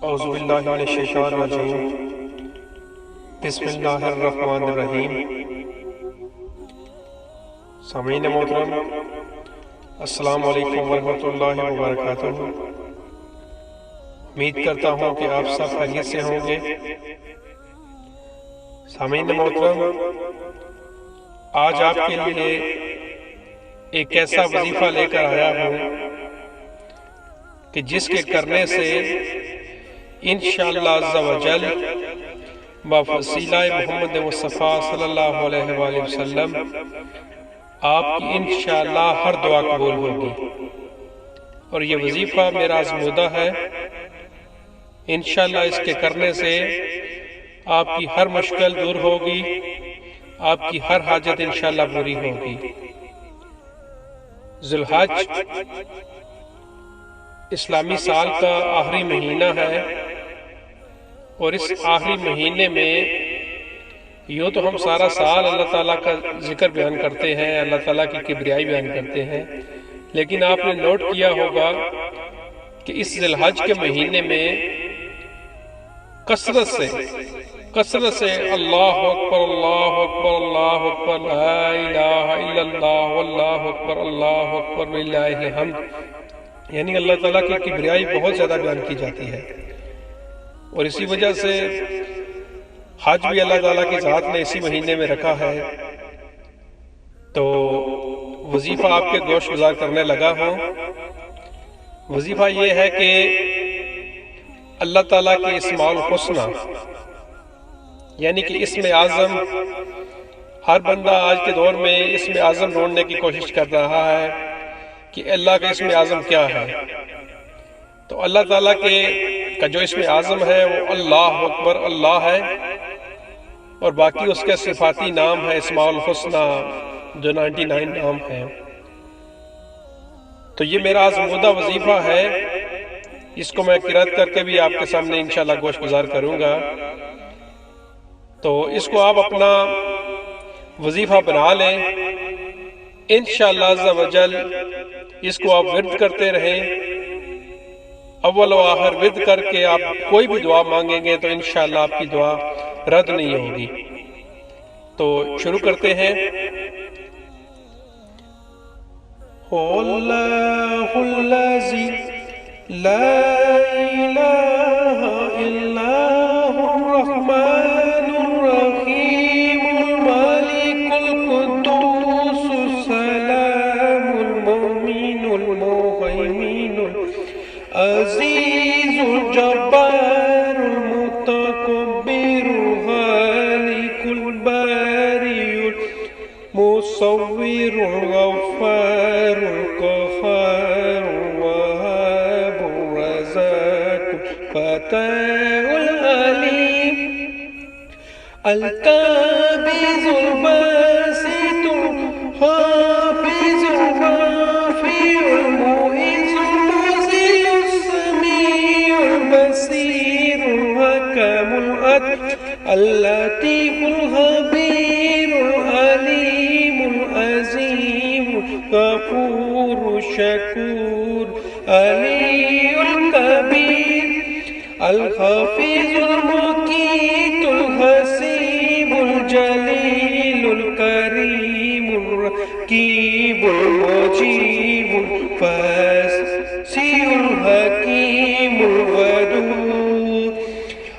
اعوذ باللہ من الشیطان الرجیم بسم اللہ الرحمن الرحیم۔ سامعین محترم، السلام علیکم ورحمۃ اللہ وبرکاتہ۔ امید کرتا ہوں کہ آپ سب خیریت سے ہوں گے۔ سامعین محترم، آج آپ کے لیے ایک ایسا وظیفہ لے کر آیا ہوں کہ جس کے کرنے سے انشاءاللہ عز و جل بوسیلہ محمد مصطفیٰ صلی اللہ علیہ وآلہ وسلم آپ کی انشاءاللہ ہر دعا قبول ہوگی، اور یہ وظیفہ میرا آزمودہ ہے۔ انشاءاللہ اس کے کرنے سے آپ کی ہر مشکل دور ہوگی، آپ کی ہر حاجت انشاءاللہ پوری ہوگی۔ ذوالحج اسلامی سال کا آخری مہینہ ہے، اور اس آخری مہینے میں یوں تو ہم سارا سال اللہ تعالیٰ کا ذکر بیان کرتے ہیں، اللہ تعالیٰ کی کبریائی بیان کرتے ہیں، لیکن آپ نے نوٹ کیا ہوگا کہ اس ذوالحج کے مہینے میں کثرت سے اللہ اکبر اللہ اکبر اللہ اکبر لا الہ الا اللہ واللہ اکبر اللہ اکبر وللہ الحمد، یعنی اللہ تعالیٰ کی کبریائی بہت زیادہ بیان کی جاتی ہے۔ اور اسی وجہ سے حج بھی اللہ تعالیٰ کی ذات نے اسی مہینے میں رکھا ہے، تو وظیفہ آپ کے گوش گزار کرنے لگا ہوں۔ وظیفہ یہ ہے کہ اللہ تعالیٰ کے اسماء الحسنی یعنی کہ اسم اعظم، ہر بندہ آج کے دور میں اسم اعظم ڈھونڈنے کی کوشش کر رہا ہے کہ اللہ کا اسم اعظم کیا ہے۔ تو اللہ تعالیٰ کا جو اسم اعظم ہے وہ اللہ اکبر اللہ ہے، اور باقی اس کے صفاتی نام ہے اسماء الحسنی جو 99 نام ہیں۔ تو یہ میرا آزمودہ وظیفہ ہے، اس کو میں قرأت کر کے بھی آپ کے سامنے انشاءاللہ گوش گزار کروں گا۔ تو اس کو آپ اپنا وظیفہ بنا لیں، انشاءاللہ عز و جل اس کو آپ ورد کرتے رہیں۔ اول و آخر ورد کر کے آپ کوئی بھی دعا مانگیں گے تو انشاءاللہ آپ کی دعا رد نہیں ہوگی۔ تو شروع کرتے ہیں۔ اللہ الذی لا الہ الا هو الرحمن الرحیم المالک القدوس السلام المؤمن المهیمن العزیز الجبار المتکبر الخالق الباری المصور الغفار القهار الوهاب الرزاق الفتاح العليم القابض الباسط الحافظ الرافع المعز المذل السميع البصير الحكم العدل اللطيف الخبير العليم العظيم الغفور الشكور علي الكبير الحافظ المقيت الحسيب الجليل الكريم الرقيب المجيب الفاسي الحكيم الودود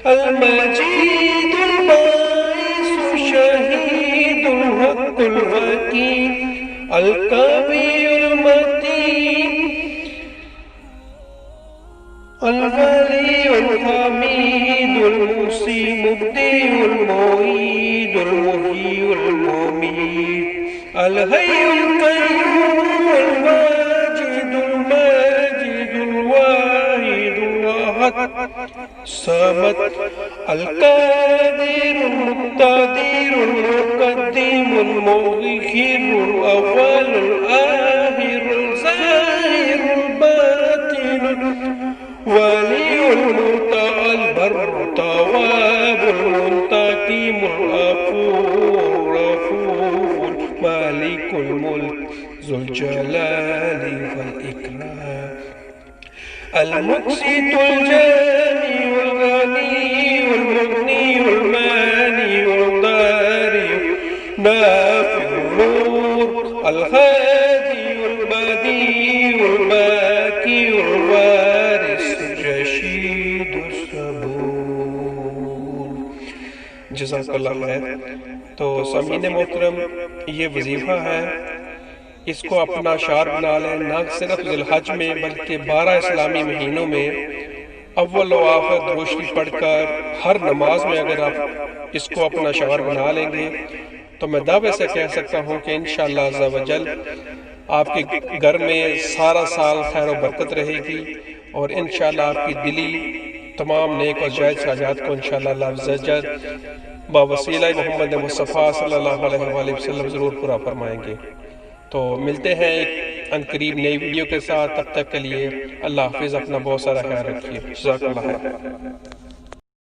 المجيد الباعث الشهيد الحق الحكيم القوي المتين الغني الحميد المحصي المبدئ المعيد المحيي المميت الحي القيوم الواجد الماجد الواحد الأحد الصمد القادر المقتدر المقدم المؤخر الأول الآخر الظاهر الباطن ولي المطاع البر التواب المنتقم الغفور الرؤوف المالك الملك ذو الجلال والإكرام المقسط الجاني جزاک اللہ خیر۔ تو سامعین محترم، یہ وظیفہ ہے، اس کو اپنا شعار بنا لیں، نہ صرف ذوالحج میں بلکہ 12 اسلامی مہینوں میں اول و آخر روشنی پڑھ کر ہر نماز میں اگر آپ اس کو اپنا شعار بنا لیں گے تو میں دعوے سے کہہ سکتا ہوں کہ انشاءاللہ عز و جل آپ کے گھر میں سارا سال خیر و برکت رہے گی، اور انشاءاللہ آپ کی دلی تمام نیک اور جائز حاجات کو انشاءاللہ اللہ عز و جل بوسیلہ محمد مصطفیٰ صلی اللہ علیہ وآلہ وسلم ضرور پورا فرمائیں گے۔ تو ملتے ہیں ایک قریب نئی ویڈیو کے ساتھ، تب تک کے لیے اللہ حافظ، اپنا بہت سارا خیال رکھیے، جزاک اللہ خیر۔